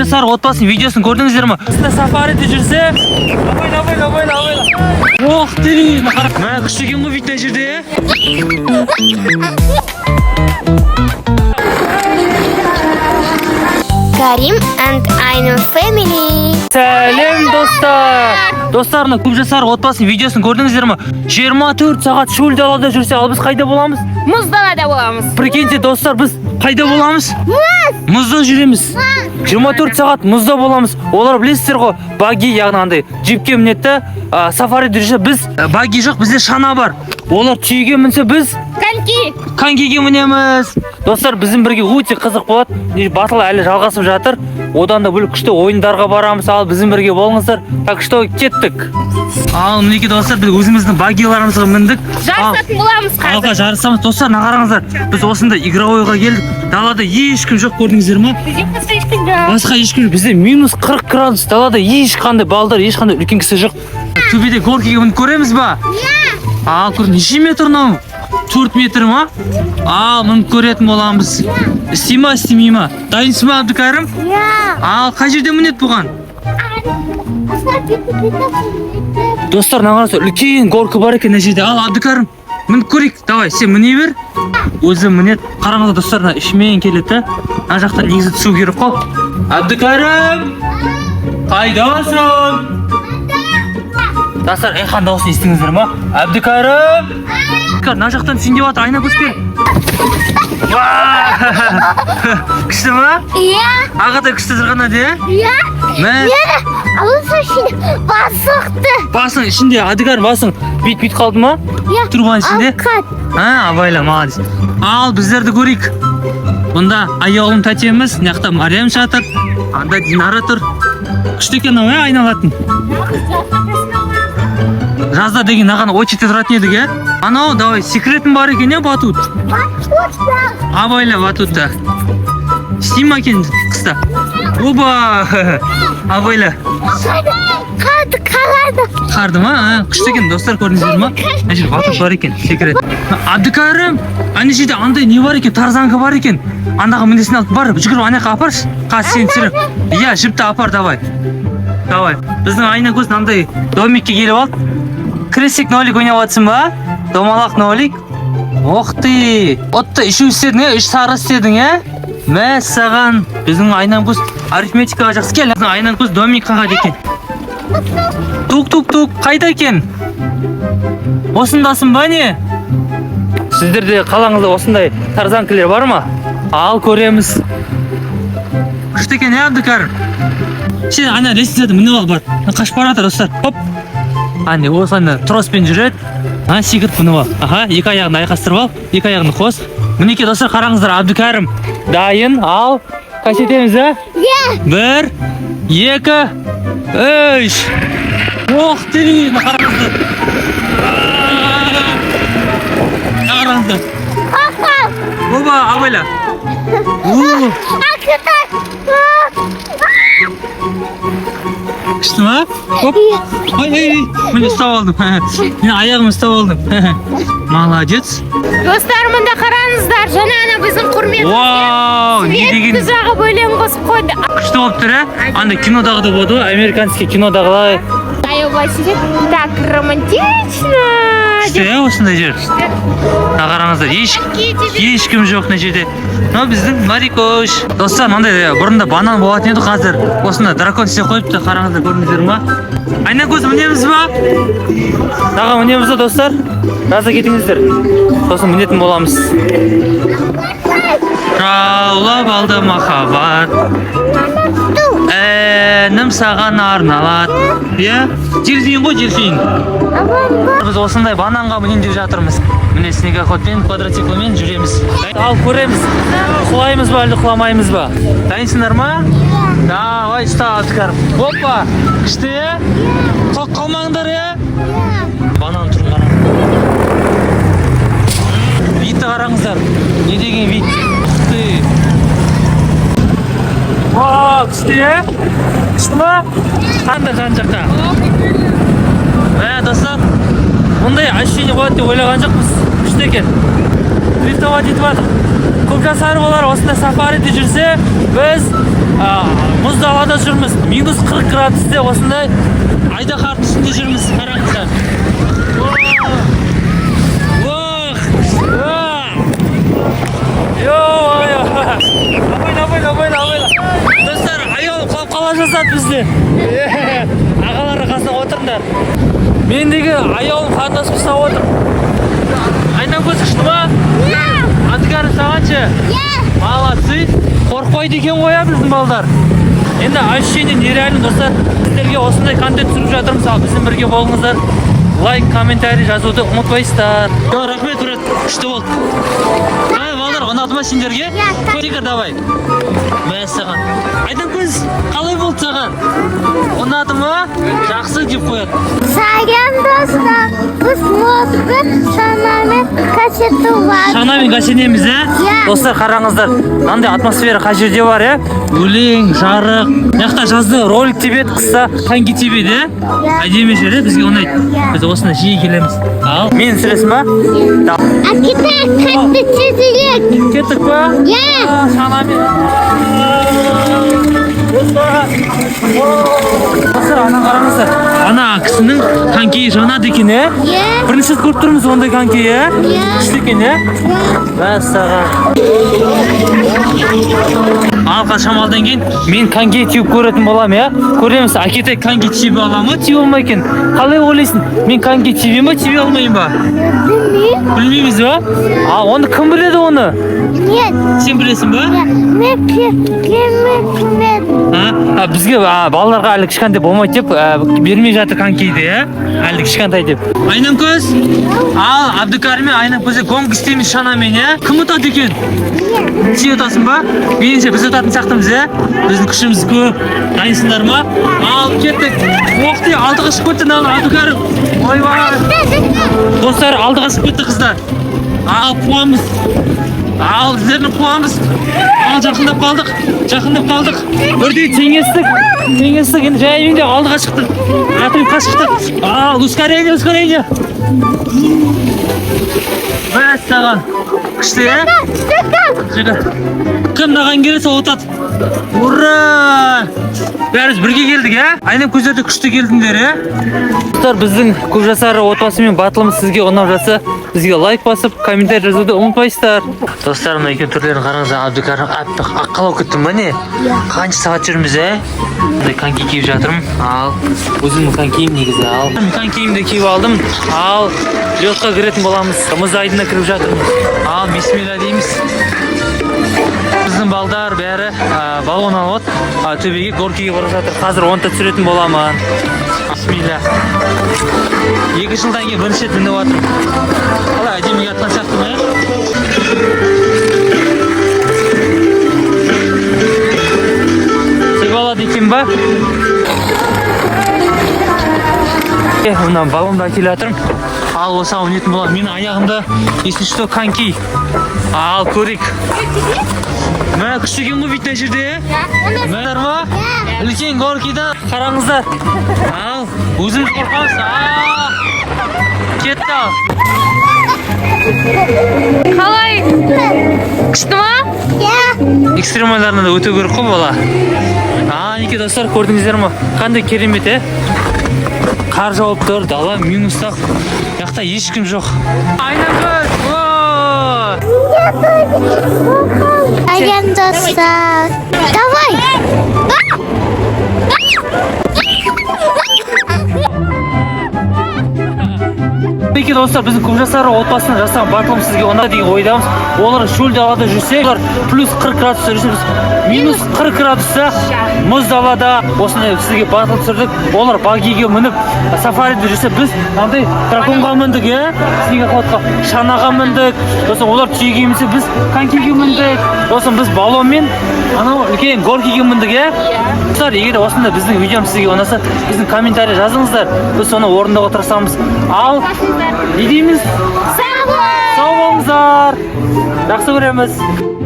жасар отбасының видеосын көрдіңіздер ме? Осында сафариде жүрсе, абайла. Ох, тели, мә күшті екен ғой вид жерде. Karim and Aynur family. Сәлем достар. Достарына көп жасар отбасының видеосын көрдіңіздер ме? 24 сағат шөл далада жүрсе, ал біз қайда боламыз? Мұз далада боламыз. Прикиньте, достар, біз қайда боламыз? Мұзда жүреміз. 24 сағат мұзда боламыз. Олар білесіздер ғой, баги, яғни андай джипке мінеді, сафариде жүрсе, біз баги жоқ, бізде шана бар. Олар түйеге мінсе, біз конькиге мінеміз. Достар, біздің бірге өте қызық болады. Батыл әлі жалғасып жатыр. Одан да бөлек күшті ойындарға барамыз. Ал біздің бірге болыңыздар. Так что кеттік. Ал мінеки достар, біз өзіміздің багиларымызға міндік. Жарысатын боламыз қазір. Алға жарысамыз. Достар, қараңыздар. Біз осында игровойға келдік. Далада ешкім жоқ, көрдіңіздер ме? Басқа ешкім жоқ. Бізде минус 40 градус. Далада ешқандай балдар, ешқандай үлкен кісі жоқ. Төбеде горкиге мініп көреміз ба? Ал көр, неше метр мынау? 4 метр ма? Ал мініп көретін боламыз. Істей ма? Дайынсыз ба, Абдыкәрім? Ал қай жерде мінеді бұған? Достар, қараңыздар, үлкен горка бар екен мына жерде. Ал Абдыкәрім, мініп көрейік. Давай, сен міне бер. Өзі мінеді. Қараңыздар, достар, ішімен келеді. Ана жақтан негізі түсу керек қой. Абдыкәрім! Қайдасың? Достар, айқан дауысын естіңіздер ма? Абдыкәрім! Мына жақтан түсін деп жатыр, айна көз бер. Күшті ма? Иә. Ағатай күшті тұрғана де? Иә. Мә? Алысы ішінде басықты. Басың ішінде, Абдыкәрім басың бит қалды ма? Иә. Тұрған ішінде? Алқат. Абайла, молодец. Ал біздерді көрейік. Бұнда аяғым тәтеміз, мына Мариям жатыр. Анда Динара тұр. Күшті екен айналатын. Жазда деген аған очеті тұратын едік, е? Анау, давай, секретім бар екен, е, батут? Абайла, батутта. Істей ма екен қыста? Оба! Абайла. Қарды ма? Күшті екен, достар, көрдіңіздер ма? Мына жерде батут бар екен, секрет. Абдыкәрім, ана жерде андай не бар екен, тарзанка бар екен. Андағы мінесін алып бар, жүгіріп анаяққа апаршы. Қас сен түсіріп. Иә, жіпті апар, давай. Давай. Біздің айна көз андай домикке келіп алып. Кресик нолик ойнап атсың ба? Домалақ нолик. Ох ты! Отты үші істедің, үш сары істедің, Мә саған. Біздің айнан көз арифметикаға жақсы кел. Біздің айнан көз домик қағад екен. Тук, қайда екен? Осындасың ба не? Сіздерде қалаңызда осындай тарзанкілер бар ма? Ал көреміз. Күшті екен, Абдыкәрім? Сен айна лестница мініп ал бар. Қашып барады, достар. Хоп. Ане, осылайында троспен жүреді. Секіріп мініп ал. Аха, екі аяғын айқастырып ал, екі аяғын қос. Мінеке, достар, қараңыздар, Абдыкәрім дайын. Ал, қайсетеміз, ә? Бір, екі, үш. Ох, тели, қараңыздар. Қараңыздар. Оба, абайла. Күшті ма? Хоп. Ай, міне ұстап алдым. Мен аяғым ұстап алдым. Молодец. Достар, мұнда қараңыздар, жаңа ана біздің құрметіміз. Вау, не деген? Светті жағы бөлем қосып қойды. Күшті болып тұр, Анда кинодағы да болады, американский кинодағылай. Так романтично. Күшті, осындай жер. Қараңыздар, ешкім жоқ мына жерде. Біздің Марикош. Достар, мынандай бұрында банан болатын еді, қазір осында дракон істеп қойыпты. Қараңыздар, көрдіңіздер ма? Айна көз мінеміз ба? Тағы мінеміз ба, достар? Жаза кетіңіздер. Сосын мінетін боламыз. Жаулап алды махаббат, әнім саған арналады. Дельфин ғой, дельфин. Біз осындай бананға мінен деп жатырмыз. Міне снегоходпен, квадроциклмен жүреміз. Ал көреміз, құлаймыз ба, әлде құламаймыз ба? Дайынсыңдар ма? Давай, ұста, Абдыкәрім. Опа, күшті, қалмаңдар, банан тұрын қараңыздар. Витті қараңыздар. Не деген вит? Вау, күшті, күшті ма? Қандай жан жақта? Достар, мұндай ощущение болады деп ойлаған жоқпыз. Күшті екен. Дрифтовать етіп жатыр. Көп жасар олар осында сафариде жүрсе, біз мұз далада жүрміз. Минус 40 градусте осындай айдаһар үстінде жүрміз. Қараңыздар. Достар, аял қалып қала жазады бізде. Ағалары қасына отырыңдар. Мендегі аялым қандасып ұстап отыр. Айнан көз ұшты ма? Антикары сағаншы? Молодцы. Қорқпайды екен қоя біздің балдар. Енді ощущение нереально, достар. Сіздерге осындай контент түсіріп жатырмыз. Ал біздің бірге болыңыздар. Лайк, комментарий жазуды ұмытпайсыздар. Рахмет, брат. Күшті болды. Балдар, ұнады ма сендерге? Көрейік, давай. Мәссаған. Айдан көз, қалай болды саған? Ұнады ма? Жақсы деп қояды. Сәлем достар, біз мозғы шанамен касеті бар. Шанамен касетеміз, Достар, қараңыздар. Мынандай атмосфера қай жерде бар, Өлең, жарық. Мына жазды ролик тебеді, қыста коньки тебеді, әдемі жері бізге ұнайды. Біз осында жиі келеміз. Ал, мен сүресің ба? Кеттік, қатты тезірек. Кеттік па? Шанамен. Достар, ана қараңыздар. Ана кісінің конькиі жанады екен, Бірінші көріп тұрмыз ондай коньки, Күшті екен, Мәссаған. Алға шамалдан кейін мен коньки теуіп көретін болам, Көреміз, әкетай коньки тебе аламы, тебе алмай екен. Қалай ойлайсың? Мен коньки тебе ма, тебе алмайын ба? Білмейміз ба? Оны кім біледі оны? Нет. Сен білесің ба? Мен білмедім. Бізге балаларға әлі кішкентай болмайды деп бермей жатыр конькиді, әлі кішкентай деп. Айнам көз? Ал Абдыкарим мен Айнам көзде гонг істейміз шанамен, Кім ұтады екен? Сен ұтасың ба? Меніңше біз ұтатын сияқтымыз, Біздің күшіміз көп. Дайынсыңдар ма? Ал кеттік. Оқты алдыға шығып кетті Абдыкарим. Ойбай. Достар, алдыға шығып кетті қыздар. Ал қуамыз. Ал сіздерді қуамыз. Ал жақындап қалдық. Бірдей теңестік. Енді жайымен де алдыға шықтық. Атымқа шықтық. Ал ускорение. Мәссаған. Күшті, Жығы. Кім мынаған келесі отады. Ура! Бәріміз бірге келдік, Айнам көздерді күшті келдіңдер, Достар, біздің көп жасары отбасымен батылымыз сізге ұнап жатса, бізге лайк басып, комментарий жазуды ұмытпайсыздар. Достар, мына екен түрлерін қараңыздар. Абдыкарим аппақ аққалау күттім ба не? Қанша сағат жүрміз, Мындай коньки киіп жатырмын. Ал, өзімнің конькиім негізі, ал. Мен конькиімді киіп алдым. Ал, лёдқа кіретін боламыз. Мұз айдына кіріп жатырмыз. Ал, бисмилла дейміз. Біздің балдар бәрі балон алып, төбеге горкиге бара жатыр. Қазір 10-та түсіретін боламын. Бисмилла. 2 жылдан кейін бірінші рет мініп жатырмын. Қалай әдеміге атқан сияқтымын, Болады екен ба? Мына балонды әкеліп жатырмын. Ал осыған өнетін болады. Менің аяғымда если что коньки. Ал көрейік. Мә күшті екен ғой бүйткен жерде, Мәлер ма? Үлкен горкидан қараңыздар. Ал өзіміз қорқамыз. Кетті ал. Қалай? Күшті ма? Экстремалдарынан да өте көріп қой бала. Неке достар, көрдіңіздер ма? Қандай керемет, Қар жауып тұр, дала минустақ. Яқта ешкім жоқ. Айнам көз! Сәлем достар. Давай! Мінекей достар, біздің көп жасары отбасынан жасаған батылым сізге ұнады деген ойдамыз. Олар шөл далада жүрсе, олар плюс 40 градуста жүрсе, біз минус 40 градуста мұз далада осындай сізге батыл түсірдік. Олар багиге мініп, сафариде жүрсе, біз андай драконға міндік, сізге қуатқа шанаға міндік. Сосын олар түйеге мінсе, біз конькиге міндік. Сосын біз балонмен, анау үлкен горкиге міндік, Достар, егер осында біздің видеомыз сізге ұнаса, біздің комментарий жазыңыздар. Біз соны орындауға тырысамыз. Ал не дейміз? Сау болыңыздар. Жақсы көреміз.